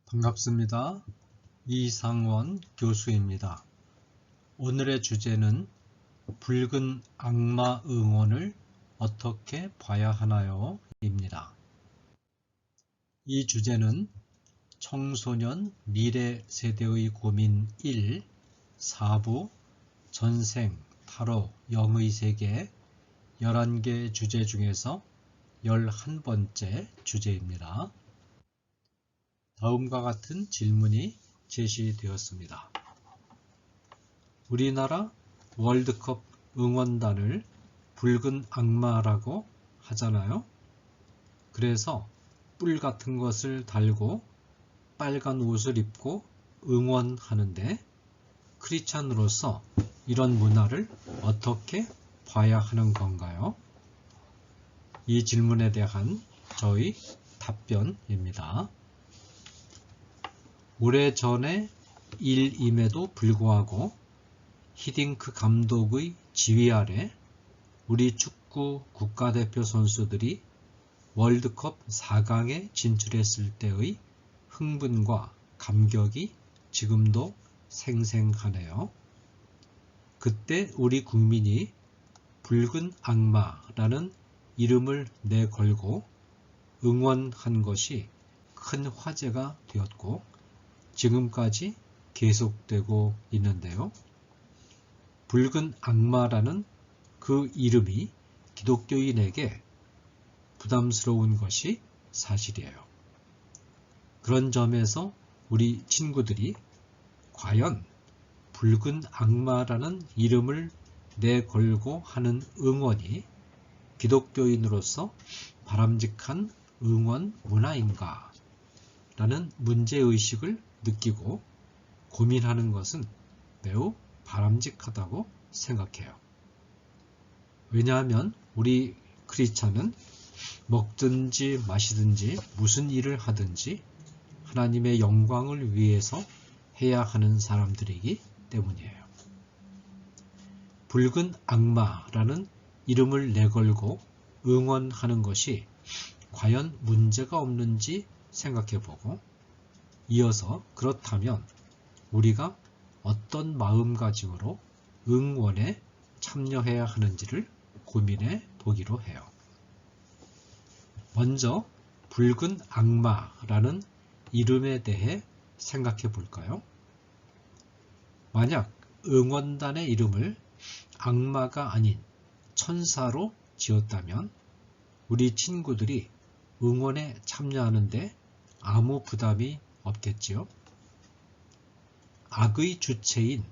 반갑습니다. 이상원 교수입니다. 오늘의 주제는 붉은 악마 응원을 어떻게 봐야 하나요? 입니다. 이 주제는 청소년 미래 세대의 고민 1, 4부, 전생, 타로, 영의 세계 11개 주제 중에서 11번째 주제입니다. 다음과 같은 질문이 제시되었습니다. 우리나라 월드컵 응원단을 붉은 악마라고 하잖아요. 그래서 뿔 같은 것을 달고 빨간 옷을 입고 응원하는데 크리스찬으로서 이런 문화를 어떻게 봐야 하는 건가요? 이 질문에 대한 저의 답변입니다. 오래전의 일임에도 불구하고 히딩크 감독의 지휘 아래 우리 축구 국가대표 선수들이 월드컵 4강에 진출했을 때의 흥분과 감격이 지금도 생생하네요. 그때 우리 국민이 붉은 악마라는 이름을 내걸고 응원한 것이 큰 화제가 되었고 지금까지 계속되고 있는데요. 붉은 악마라는 그 이름이 기독교인에게 부담스러운 것이 사실이에요. 그런 점에서 우리 친구들이 과연 붉은 악마라는 이름을 내걸고 하는 응원이 기독교인으로서 바람직한 응원 문화인가? 라는 문제의식을 느끼고 고민하는 것은 매우 바람직하다고 생각해요. 왜냐하면 우리 크리스찬은 먹든지 마시든지 무슨 일을 하든지 하나님의 영광을 위해서 해야 하는 사람들이기 때문이에요. 붉은 악마라는 이름을 내걸고 응원하는 것이 과연 문제가 없는지 생각해보고 이어서 그렇다면 우리가 어떤 마음가짐으로 응원에 참여해야 하는지를 고민해 보기로 해요. 먼저 붉은 악마라는 이름에 대해 생각해 볼까요? 만약 응원단의 이름을 악마가 아닌 천사로 지었다면 우리 친구들이 응원에 참여하는데 아무 부담이 없겠지요. 악의 주체인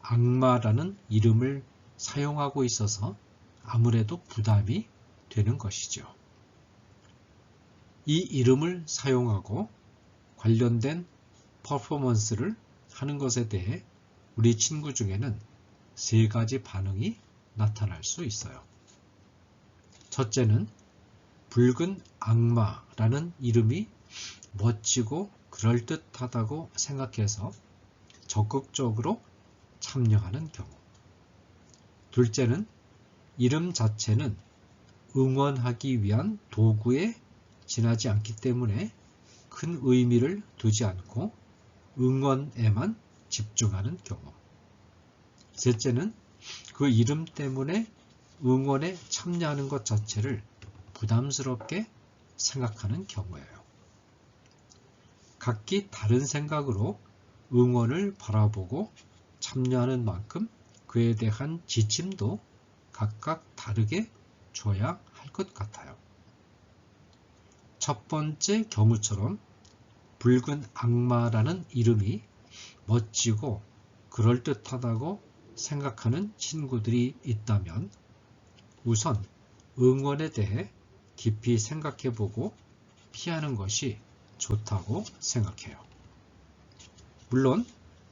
악마라는 이름을 사용하고 있어서 아무래도 부담이 되는 것이죠. 이 이름을 사용하고 관련된 퍼포먼스를 하는 것에 대해 우리 친구 중에는 세 가지 반응이 나타날 수 있어요. 첫째는 붉은 악마라는 이름이 멋지고 그럴듯하다고 생각해서 적극적으로 참여하는 경우. 둘째는 이름 자체는 응원하기 위한 도구에 지나지 않기 때문에 큰 의미를 두지 않고 응원에만 집중하는 경우. 셋째는 그 이름 때문에 응원에 참여하는 것 자체를 부담스럽게 생각하는 경우예요. 각기 다른 생각으로 응원을 바라보고 참여하는 만큼 그에 대한 지침도 각각 다르게 줘야 할 것 같아요. 첫 번째 경우처럼 붉은 악마라는 이름이 멋지고 그럴듯하다고 생각하는 친구들이 있다면 우선 응원에 대해 깊이 생각해보고 피하는 것이 좋다고 생각해요. 물론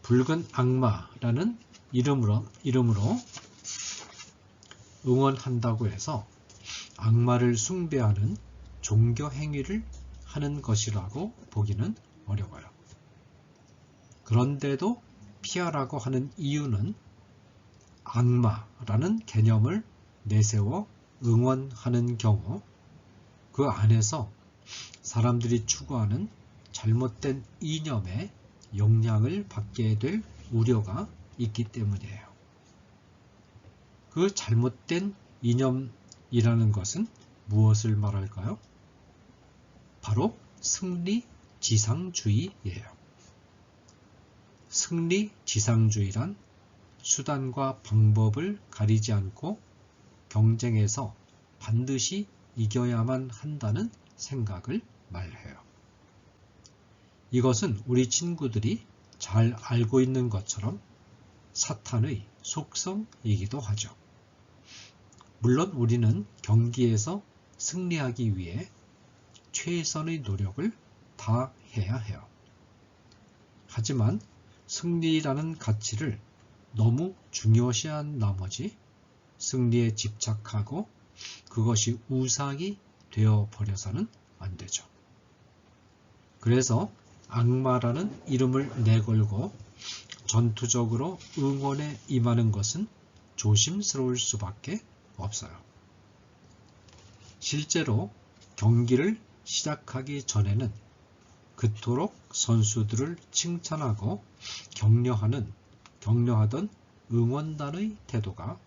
붉은 악마라는 이름으로 응원한다고 해서 악마를 숭배하는 종교 행위를 하는 것이라고 보기는 어려워요. 그런데도 피하라고 하는 이유는 악마라는 개념을 내세워 응원하는 경우 그 안에서 사람들이 추구하는 잘못된 이념에 영향을 받게 될 우려가 있기 때문이에요. 그 잘못된 이념이라는 것은 무엇을 말할까요? 바로 승리지상주의예요. 승리지상주의란 수단과 방법을 가리지 않고 경쟁에서 반드시 이겨야만 한다는 생각을 말해요. 이것은 우리 친구들이 잘 알고 있는 것처럼 사탄의 속성이기도 하죠. 물론 우리는 경기에서 승리하기 위해 최선의 노력을 다해야 해요. 하지만 승리라는 가치를 너무 중요시한 나머지 승리에 집착하고 그것이 우상이 되어버려서는 안 되죠. 그래서 악마라는 이름을 내걸고 전투적으로 응원에 임하는 것은 조심스러울 수밖에 없어요. 실제로 경기를 시작하기 전에는 그토록 선수들을 칭찬하고 격려하던 응원단의 태도가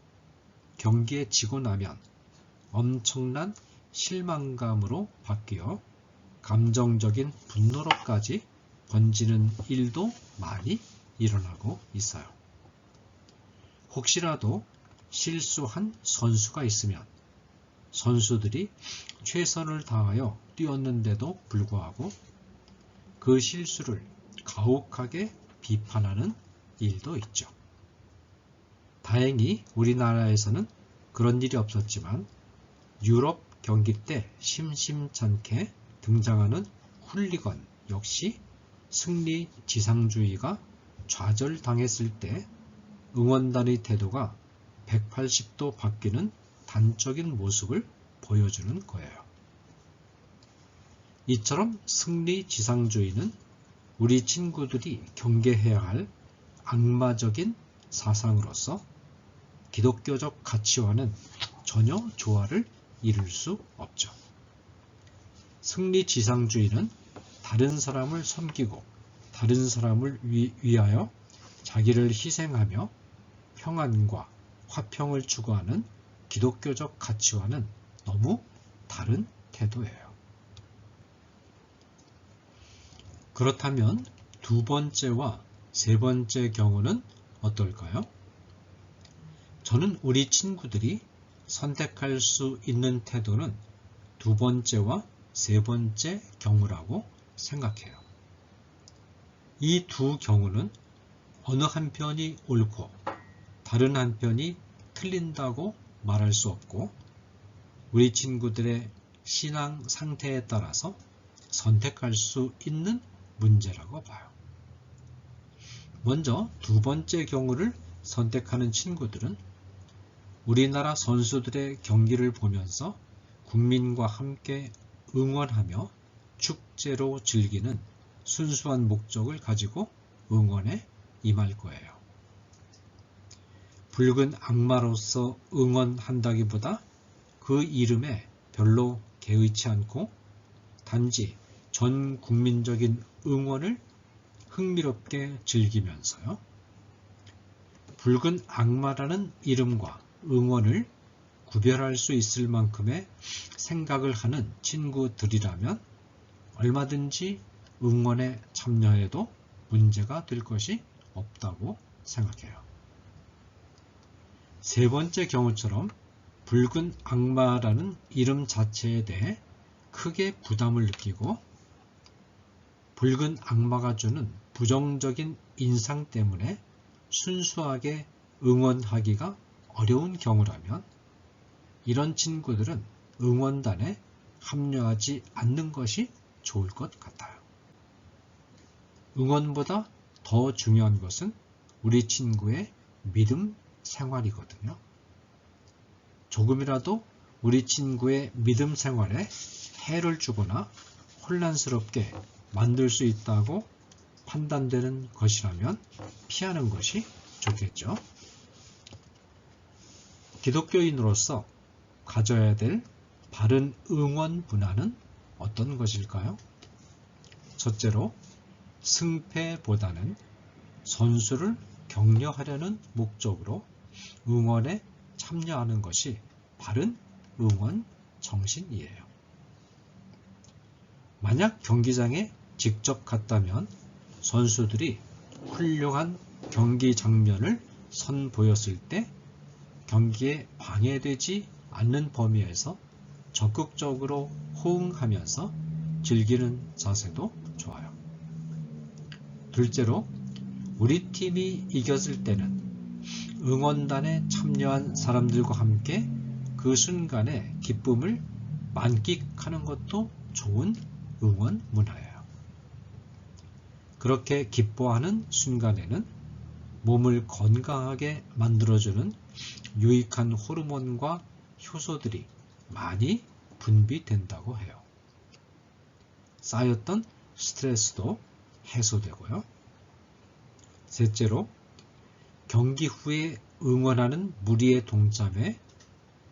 경기에 지고 나면 엄청난 실망감으로 바뀌어 감정적인 분노로까지 번지는 일도 많이 일어나고 있어요. 혹시라도 실수한 선수가 있으면 선수들이 최선을 다하여 뛰었는데도 불구하고 그 실수를 가혹하게 비판하는 일도 있죠. 다행히 우리나라에서는 그런 일이 없었지만 유럽 경기 때 심심찮게 등장하는 훌리건 역시 승리지상주의가 좌절당했을 때 응원단의 태도가 180도 바뀌는 단적인 모습을 보여주는 거예요. 이처럼 승리지상주의는 우리 친구들이 경계해야 할 악마적인 사상으로서 기독교적 가치와는 전혀 조화를 이룰 수 없죠. 승리지상주의는 다른 사람을 섬기고 다른 사람을 위하여 자기를 희생하며 평안과 화평을 추구하는 기독교적 가치와는 너무 다른 태도예요. 그렇다면 두 번째와 세 번째 경우는 어떨까요? 저는 우리 친구들이 선택할 수 있는 태도는 두 번째와 세 번째 경우라고 생각해요. 이 두 경우는 어느 한편이 옳고 다른 한편이 틀린다고 말할 수 없고 우리 친구들의 신앙 상태에 따라서 선택할 수 있는 문제라고 봐요. 먼저 두 번째 경우를 선택하는 친구들은 우리나라 선수들의 경기를 보면서 국민과 함께 응원하며 축제로 즐기는 순수한 목적을 가지고 응원에 임할 거예요. 붉은 악마로서 응원한다기보다 그 이름에 별로 개의치 않고 단지 전 국민적인 응원을 흥미롭게 즐기면서요. 붉은 악마라는 이름과 응원을 구별할 수 있을 만큼의 생각을 하는 친구들이라면 얼마든지 응원에 참여해도 문제가 될 것이 없다고 생각해요. 세 번째 경우처럼 붉은 악마라는 이름 자체에 대해 크게 부담을 느끼고 붉은 악마가 주는 부정적인 인상 때문에 순수하게 응원하기가 어려운 경우라면 이런 친구들은 응원단에 합류하지 않는 것이 좋을 것 같아요. 응원보다 더 중요한 것은 우리 친구의 믿음 생활이거든요. 조금이라도 우리 친구의 믿음 생활에 해를 주거나 혼란스럽게 만들 수 있다고 판단되는 것이라면 피하는 것이 좋겠죠. 기독교인으로서 가져야 될 바른 응원 문화는 어떤 것일까요? 첫째로 승패보다는 선수를 격려하려는 목적으로 응원에 참여하는 것이 바른 응원 정신이에요. 만약 경기장에 직접 갔다면 선수들이 훌륭한 경기 장면을 선보였을 때 경기에 방해되지 않는 범위에서 적극적으로 호응하면서 즐기는 자세도 좋아요. 둘째로, 우리 팀이 이겼을 때는 응원단에 참여한 사람들과 함께 그 순간의 기쁨을 만끽하는 것도 좋은 응원 문화예요. 그렇게 기뻐하는 순간에는 몸을 건강하게 만들어주는 유익한 호르몬과 효소들이 많이 분비된다고 해요. 쌓였던 스트레스도 해소되고요. 셋째로, 경기 후에 응원하는 무리의 동참에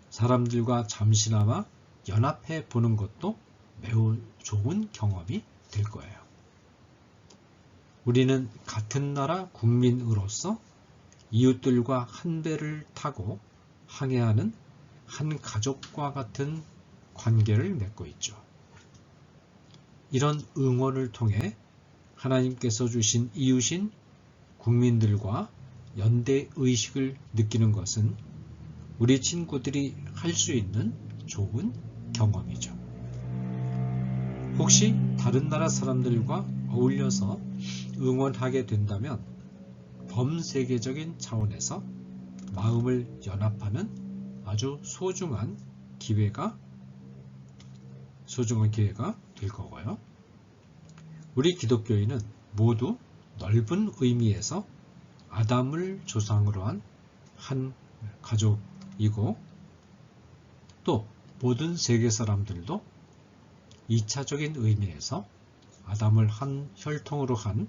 사람들과 잠시나마 연합해 보는 것도 매우 좋은 경험이 될 거예요. 우리는 같은 나라 국민으로서 이웃들과 한 배를 타고 항해하는 한 가족과 같은 관계를 맺고 있죠. 이런 응원을 통해 하나님께서 주신 이웃인 국민들과 연대의식을 느끼는 것은 우리 친구들이 할 수 있는 좋은 경험이죠. 혹시 다른 나라 사람들과 어울려서 응원하게 된다면 범세계적인 차원에서 마음을 연합하는 아주 소중한 기회가 될 거고요. 우리 기독교인은 모두 넓은 의미에서 아담을 조상으로 한 가족이고, 또 모든 세계 사람들도 2차적인 의미에서 아담을 한 혈통으로 한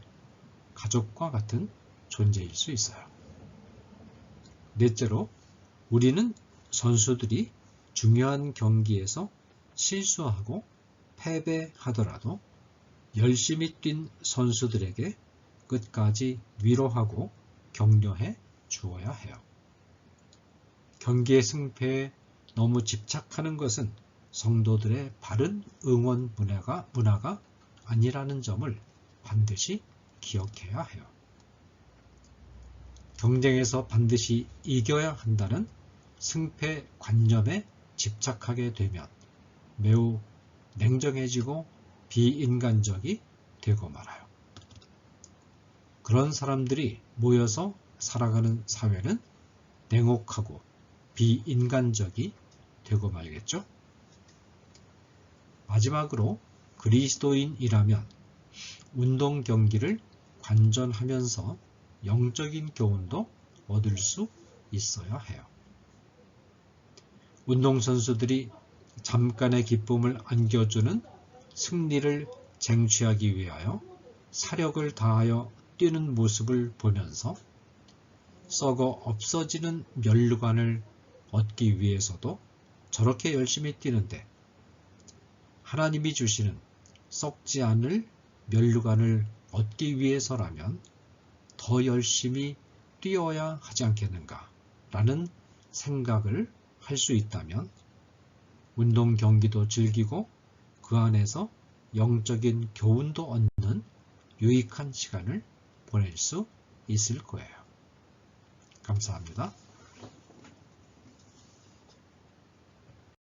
가족과 같은 존재일 수 있어요. 넷째로, 우리는 선수들이 중요한 경기에서 실수하고 패배하더라도 열심히 뛴 선수들에게 끝까지 위로하고 격려해 주어야 해요. 경기의 승패에 너무 집착하는 것은 성도들의 바른 응원 문화가 아니라는 점을 반드시 기억해야 해요. 경쟁에서 반드시 이겨야 한다는 승패 관념에 집착하게 되면 매우 냉정해지고 비인간적이 되고 말아요. 그런 사람들이 모여서 살아가는 사회는 냉혹하고 비인간적이 되고 말겠죠. 마지막으로, 그리스도인이라면 운동 경기를 관전하면서 영적인 교훈도 얻을 수 있어야 해요. 운동선수들이 잠깐의 기쁨을 안겨주는 승리를 쟁취하기 위하여 사력을 다하여 뛰는 모습을 보면서 썩어 없어지는 면류관을 얻기 위해서도 저렇게 열심히 뛰는데, 하나님이 주시는 썩지 않을 면류관을 얻기 위해서라면 더 열심히 뛰어야 하지 않겠는가 라는 생각을 할 수 있다면 운동 경기도 즐기고 그 안에서 영적인 교훈도 얻는 유익한 시간을 보낼 수 있을 거예요. 감사합니다.